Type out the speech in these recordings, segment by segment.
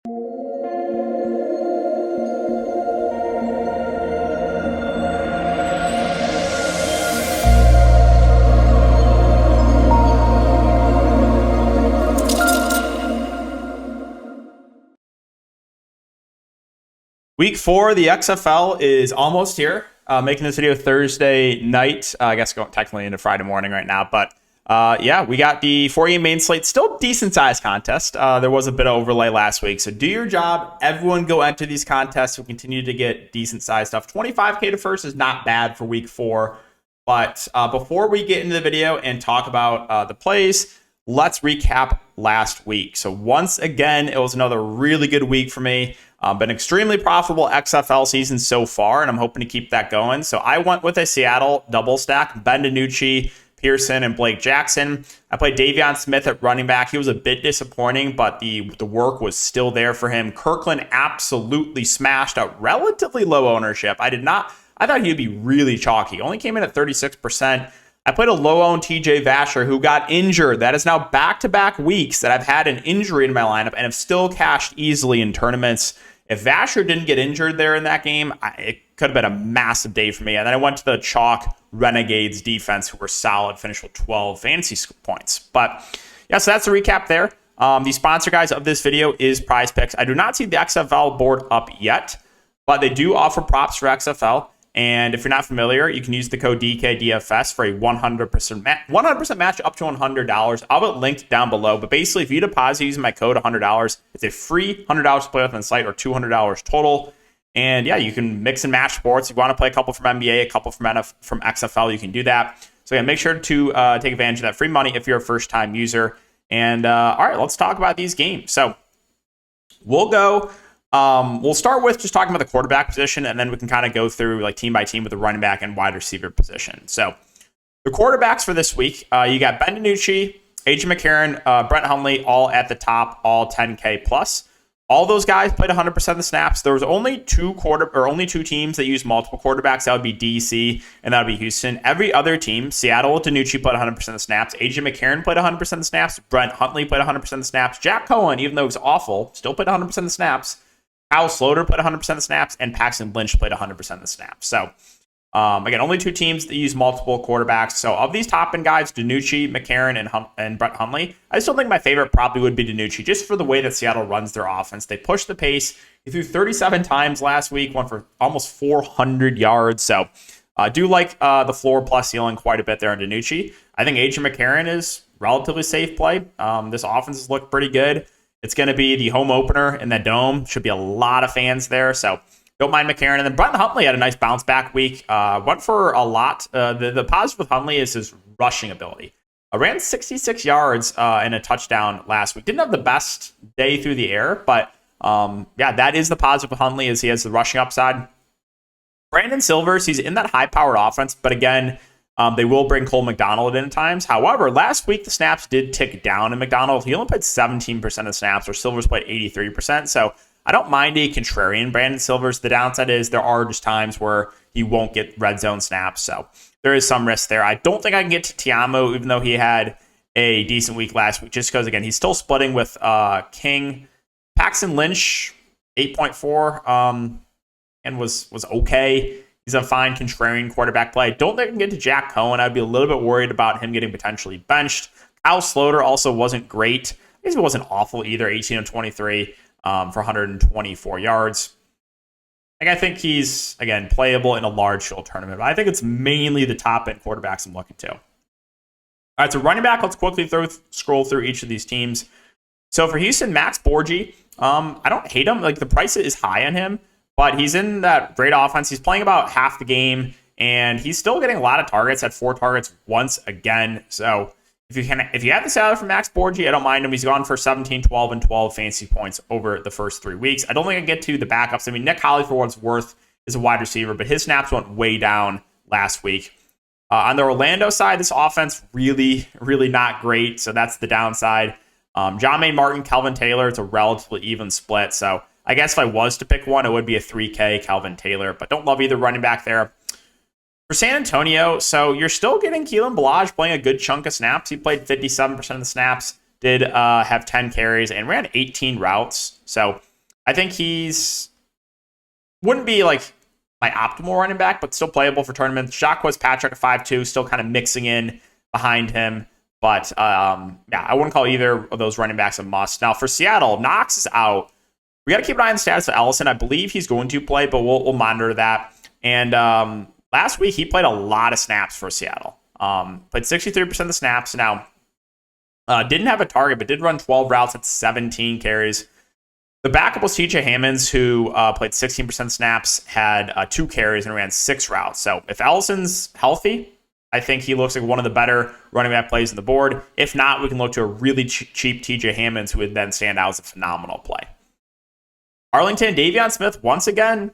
Week 4 of the XFL is almost here. Making this video Thursday night. I guess going technically into Friday morning right now. But yeah, we got the 4-game main slate. Still decent sized contest. There was a bit of overlay last week. So do your job. Everyone go enter these contests. We'll continue to get decent sized stuff. 25K to first is not bad for week 4. But before we get into the video and talk about the plays, let's recap last week. So once again, it was another really good week for me. Been extremely profitable XFL season so far, and I'm hoping to keep that going. So I went with a Seattle double stack, Ben DiNucci, Pearson, and Blake Jackson. I played Davion Smith at running back. He was a bit disappointing, but the work was still there for him. Kirkland absolutely smashed at relatively low ownership. I thought he'd be really chalky. Only came in at 36%. I played a low-owned TJ Vasher who got injured. That is now back-to-back weeks that I've had an injury in my lineup and have still cashed easily in tournaments. If Vasher didn't get injured there in that game, it could have been a massive day for me. And then I went to the chalk Renegades defense, who were solid, finished with 12 fantasy points. But yeah, so that's a recap there. The sponsor, guys, of this video is Prize Picks. I do not see the XFL board up yet, but they do offer props for XFL. And if you're not familiar, you can use the code DKDFS for a 100% match up to $100. I'll have it linked down below. But basically, if you deposit using my code $100, it's a free $100 to play with on the site, or $200 total. And yeah, you can mix and match sports. If you want to play a couple from NBA, a couple from XFL, you can do that. So yeah, make sure to take advantage of that free money if you're a first-time user. And all right, let's talk about these games. So we'll start with just talking about the quarterback position, and then we can kind of go through like team by team with the running back and wide receiver position. So the quarterbacks for this week, you got Ben DiNucci, AJ McCarron, Brett Hundley, all at the top, all 10K plus. All those guys played 100% of the snaps. There was only two teams that used multiple quarterbacks. That would be DC and that would be Houston. Every other team, Seattle with DiNucci played 100% of the snaps. AJ McCarron played 100% of the snaps. Brett Hundley played 100% of the snaps. Jack Cohen, even though he was awful, still played 100% of the snaps. Kyle Sloter played 100% of the snaps, and Paxton Lynch played 100% of the snaps. So, again, only two teams that use multiple quarterbacks. So, of these top-end guys, DiNucci, McCarron, and Brett Hundley, I still think my favorite probably would be DiNucci, just for the way that Seattle runs their offense. They push the pace. He threw 37 times last week, went for almost 400 yards. So, I do like the floor plus ceiling quite a bit there on DiNucci. I think AJ McCarron is relatively safe play. This offense has looked pretty good. It's going to be the home opener in the Dome. Should be a lot of fans there. So don't mind McCarron. And then Brett Hundley had a nice bounce back week. Went for a lot. The positive with Hundley is his rushing ability. Ran 66 yards and a touchdown last week. Didn't have the best day through the air, but yeah, that is the positive with Hundley, is he has the rushing upside. Brandon Silvers, he's in that high-powered offense, but again, they will bring Cole McDonald in at times. However, last week the snaps did tick down in McDonald. He only played 17% of the snaps, where Silvers played 83%. So I don't mind a contrarian Brandon Silvers. The downside is there are just times where he won't get red zone snaps. So there is some risk there. I don't think I can get to Tiamo, even though he had a decent week last week, just because, again, he's still splitting with King. Paxton Lynch, 8.4, and was okay. He's a fine contrarian quarterback play. I don't think I can get to Jack Cohen. I'd be a little bit worried about him getting potentially benched. Kyle Sloter also wasn't great. I guess he wasn't awful either, 18 of 23 for 124 yards. I think he's, again, playable in a large field tournament. But I think it's mainly the top-end quarterbacks I'm looking to. All right, so running back, let's quickly scroll through each of these teams. So for Houston, Max Borgi, I don't hate him. Like, the price is high on him. But he's in that great offense. He's playing about half the game, and he's still getting a lot of targets, at 4 targets once again. So if you have the salary for Max Borgi, I don't mind him. He's gone for 17, 12, and 12 fantasy points over the first 3 weeks. I don't think I can get to the backups. I mean, Nick Holley, for what it's worth, is a wide receiver, but his snaps went way down last week. On the Orlando side, this offense really, really not great. So that's the downside. John May Martin, Calvin Taylor, it's a relatively even split. So I guess if I was to pick one, it would be a 3K Calvin Taylor, but don't love either running back there. For San Antonio, so you're still getting Keelan Ballage playing a good chunk of snaps. He played 57% of the snaps, did have 10 carries, and ran 18 routes. So I think he's wouldn't be like my optimal running back, but still playable for tournaments. Jacques Patrick at 5'2", still kind of mixing in behind him. But yeah, I wouldn't call either of those running backs a must. Now for Seattle, Knox is out. We got to keep an eye on the status of Ellison. I believe he's going to play, but we'll monitor that. And last week, he played a lot of snaps for Seattle. Played 63% of the snaps. Now, didn't have a target, but did run 12 routes at 17 carries. The backup was TJ Hammonds, who played 16% of snaps, had 2 carries, and ran 6 routes. So if Ellison's healthy, I think he looks like one of the better running back plays on the board. If not, we can look to a really cheap TJ Hammonds, who would then stand out as a phenomenal play. Arlington, Davion Smith, once again,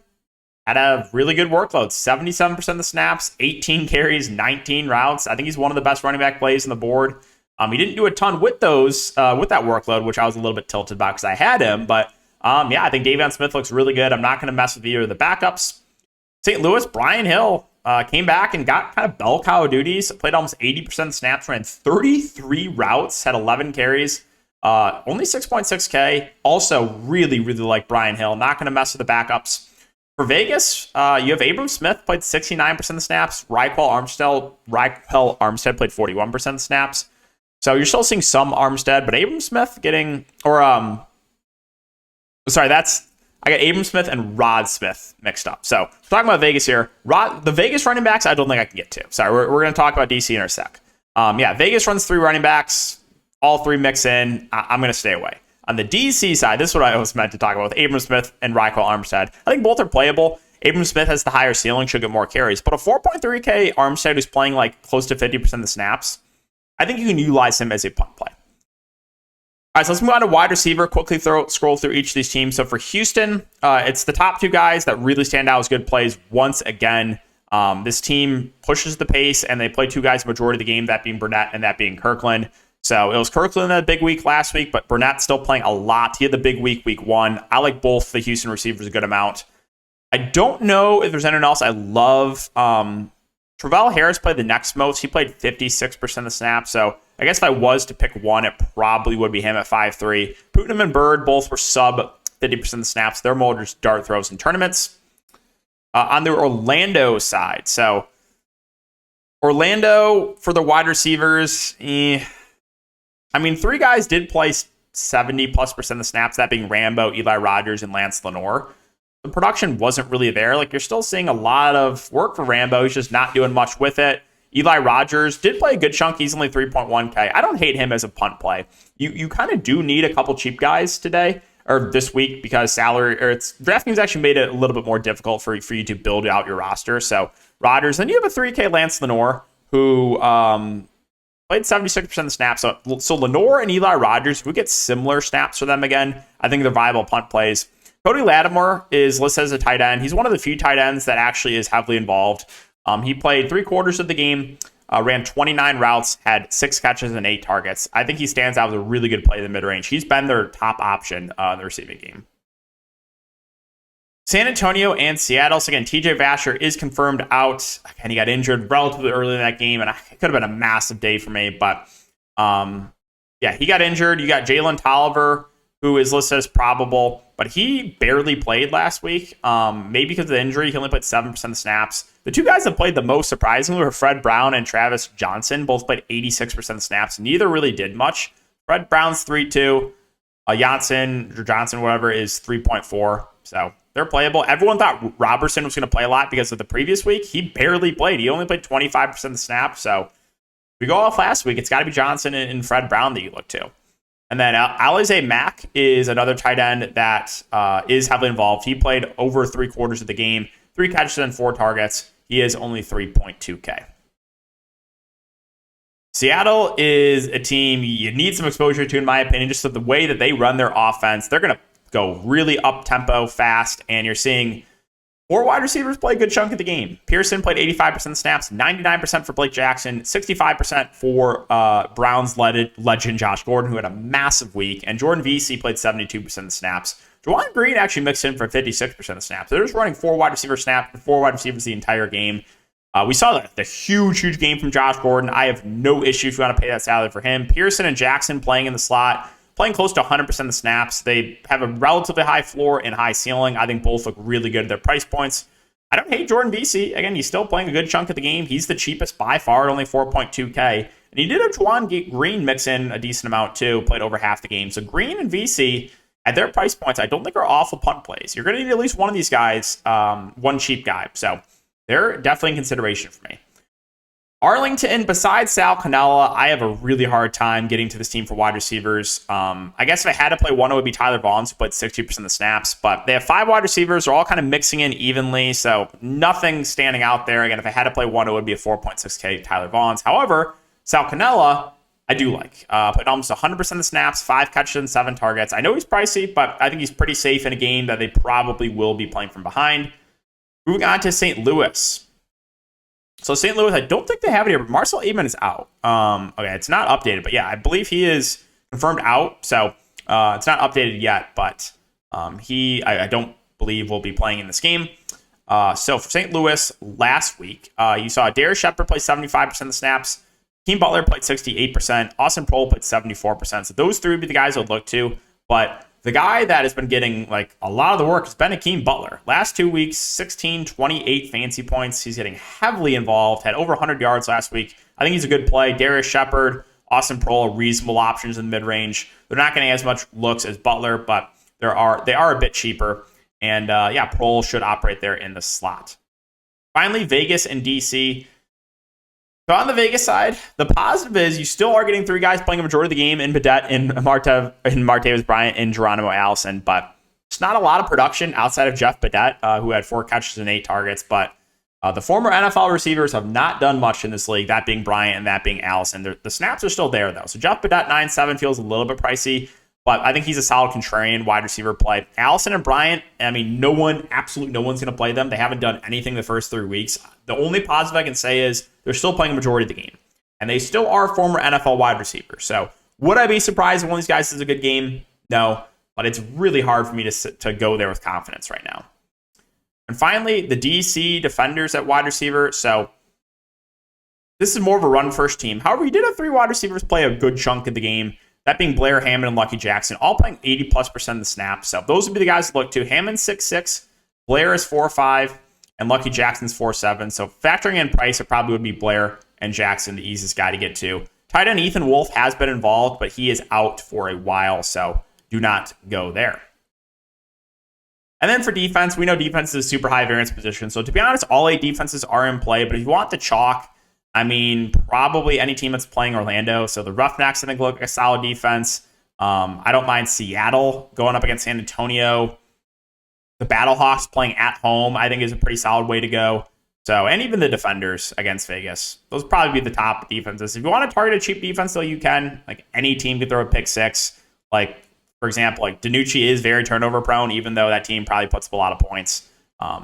had a really good workload. 77% of the snaps, 18 carries, 19 routes. I think he's one of the best running back plays on the board. He didn't do a ton with those, with that workload, which I was a little bit tilted about because I had him. But yeah, I think Davion Smith looks really good. I'm not going to mess with either of the backups. St. Louis, Brian Hill came back and got kind of bell cow duties. Played almost 80% of snaps, ran 33 routes, had 11 carries. Only 6.6K. Also, really, really like Brian Hill. Not going to mess with the backups. For Vegas, you have Abram Smith, played 69% of the snaps. Raquel Armstead played 41% of the snaps. So you're still seeing some Armstead, but Abram Smith getting, I got Abram Smith and Rod Smith mixed up. So talking about Vegas here, the Vegas running backs, I don't think I can get to. Sorry, we're going to talk about DC in a sec. Yeah, Vegas runs 3 running backs. All 3 mix in. I'm going to stay away. On the DC side, this is what I was meant to talk about with Abram Smith and Raquel Armstead. I think both are playable. Abram Smith has the higher ceiling, should get more carries. But a 4.3K Armstead who's playing like close to 50% of the snaps, I think you can utilize him as a punt play. All right, so let's move on to wide receiver. Quickly scroll through each of these teams. So for Houston, it's the top 2 guys that really stand out as good plays once again. This team pushes the pace, and they play 2 guys the majority of the game, that being Burnett and that being Kirkland. So it was Kirkland that had a big week last week, but Burnett's still playing a lot. He had the big week 1. I like both the Houston receivers a good amount. I don't know if there's anyone else I love. Travell Harris played the next most. He played 56% of the snaps. So I guess if I was to pick one, it probably would be him at 5'3". Putnam and Bird both were sub 50% of the snaps. They're more just dart throws in tournaments. On the Orlando side, so Orlando for the wide receivers, I mean, 3 guys did play 70+% of the snaps, that being Rambo, Eli Rogers, and Lance Lenoir. The production wasn't really there. Like, you're still seeing a lot of work for Rambo. He's just not doing much with it. Eli Rogers did play a good chunk. He's only 3.1K. I don't hate him as a punt play. You kind of do need a couple cheap guys today or this week because DraftKings actually made it a little bit more difficult for you to build out your roster. So Rodgers, then you have a 3K Lance Lenoir who played 76% of the snaps. So Lenoir and Eli Rogers, if we get similar snaps for them again, I think they're viable punt plays. Cody Lattimore is listed as a tight end. He's one of the few tight ends that actually is heavily involved. He played 3/4 of the game, ran 29 routes, had 6 catches and 8 targets. I think he stands out as a really good play in the mid-range. He's been their top option in the receiving game. San Antonio and Seattle. So again, TJ Vasher is confirmed out. Again, he got injured relatively early in that game, and it could have been a massive day for me. But yeah, he got injured. You got Jalen Tolliver, who is listed as probable, but he barely played last week. Maybe because of the injury, he only played 7% of the snaps. The 2 guys that played the most, surprisingly, were Fred Brown and Travis Johnson. Both played 86% of the snaps. Neither really did much. Fred Brown's 3.2. Johnson, whatever, is 3.4. So they're playable. Everyone thought Robertson was going to play a lot because of the previous week. He barely played. He only played 25% of the snaps. So if we go off last week, it's got to be Johnson and Fred Brown that you look to. And then Alize Mack is another tight end that is heavily involved. He played over 3/4 of the game, 3 catches and 4 targets. He is only 3.2K. Seattle is a team you need some exposure to, in my opinion, just the way that they run their offense. They're going to go really up-tempo fast, and you're seeing 4 wide receivers play a good chunk of the game. Pearson played 85% of snaps, 99% for Blake Jackson, 65% for Browns legend Josh Gordon, who had a massive week, and Jordan Vesey played 72% of the snaps. Juwan Green actually mixed in for 56% of the snaps. They're just running 4 wide receivers the entire game. We saw the huge game from Josh Gordon. I have no issue if you want to pay that salary for him. Pearson and Jackson playing in the slot. playing close to 100% of the snaps. They have a relatively high floor and high ceiling. I think both look really good at their price points. I don't hate Jordan Vesey. Again, he's still playing a good chunk of the game. He's the cheapest by far at only 4.2K. And he did have Juwan Green mix in a decent amount too, played over half the game. So Green and Vesey, at their price points, I don't think are awful punt plays. You're going to need at least one of these guys, one cheap guy. So they're definitely in consideration for me. Arlington, besides Sal Cannella, I have a really hard time getting to this team for wide receivers. I guess if I had to play one, it would be Tyler Vaughn, who played 60% of the snaps. But they have 5 wide receivers. They're all kind of mixing in evenly, so nothing standing out there. Again, if I had to play one, it would be a 4.6K Tyler Vaughn. However, Sal Cannella, I do like. Played almost 100% of the snaps, 5 catches and 7 targets. I know he's pricey, but I think he's pretty safe in a game that they probably will be playing from behind. Moving on to St. Louis. So St. Louis, I don't think they have it here, but Marcel Aitman is out. Okay, it's not updated, but yeah, I believe he is confirmed out. So it's not updated yet, but I don't believe will be playing in this game. So for St. Louis last week, you saw Darius Shepard play 75% of the snaps. Keem Butler played 68%. Austin Proehl played 74%. So those 3 would be the guys I would look to. But the guy that has been getting like a lot of the work has been Keem Butler. Last 2 weeks, 16, 28 fantasy points. He's getting heavily involved. Had over 100 yards last week. I think he's a good play. Darius Shepard, Austin Proehl are reasonable options in the mid-range. They're not getting as much looks as Butler, but they are a bit cheaper. And yeah, Proehl should operate there in the slot. Finally, Vegas and DC. So on the Vegas side, the positive is you still are getting 3 guys playing a majority of the game in Badette, in Martavis Bryant, and Geronimo Allison, but it's not a lot of production outside of Jeff Badette, who had 4 catches and 8 targets. But the former NFL receivers have not done much in this league, that being Bryant and that being Allison. The snaps are still there, though. So Jeff Badette, 9.7, feels a little bit pricey, but I think he's a solid contrarian wide receiver play. Allison and Bryant, I mean, absolutely no one's going to play them. They haven't done anything the first 3 weeks. The only positive I can say is they're still playing a majority of the game. And they still are former NFL wide receivers. So would I be surprised if one of these guys is a good game? No. But it's really hard for me to go there with confidence right now. And finally, the DC defenders at wide receiver. So this is more of a run-first team. However, you did have 3 wide receivers play a good chunk of the game. That being Blair, Hammond, and Lucky Jackson, all playing 80+% of the snaps. So those would be the guys to look to. Hammond 6'6", Blair is 4'5", and Lucky Jackson's 4'7". So factoring in price, it probably would be Blair and Jackson, the easiest guy to get to. Tight end Ethan Wolf has been involved, but he is out for a while, so do not go there. And then for defense, we know defense is a super high variance position. So to be honest, all 8 defenses are in play, but if you want the chalk, I mean, probably any team that's playing Orlando. So the Roughnecks, I think, look like a solid defense. I don't mind Seattle going up against San Antonio. The Battlehawks playing at home, I think, is a pretty solid way to go. So, and even the defenders against Vegas. Those would probably be the top defenses. If you want to target a cheap defense, though, you can. Like, any team could throw a pick 6. Like, for example, like DiNucci is very turnover prone, even though that team probably puts up a lot of points.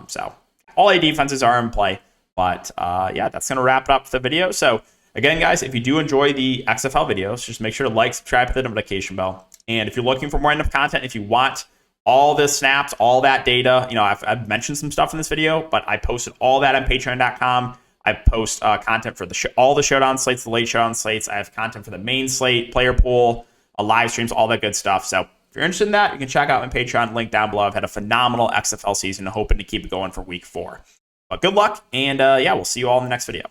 So, all 8 defenses are in play. But yeah, that's going to wrap it up for the video. So again, guys, if you do enjoy the XFL videos, just make sure to like, subscribe, hit the notification bell. And if you're looking for more in-depth content, if you want all the snaps, all that data, you know, I've mentioned some stuff in this video, but I posted all that on patreon.com. I post content for all the showdown slates, the late showdown slates. I have content for the main slate, player pool, live streams, all that good stuff. So if you're interested in that, you can check out my Patreon link down below. I've had a phenomenal XFL season, hoping to keep it going for week 4. But good luck, and yeah, we'll see you all in the next video.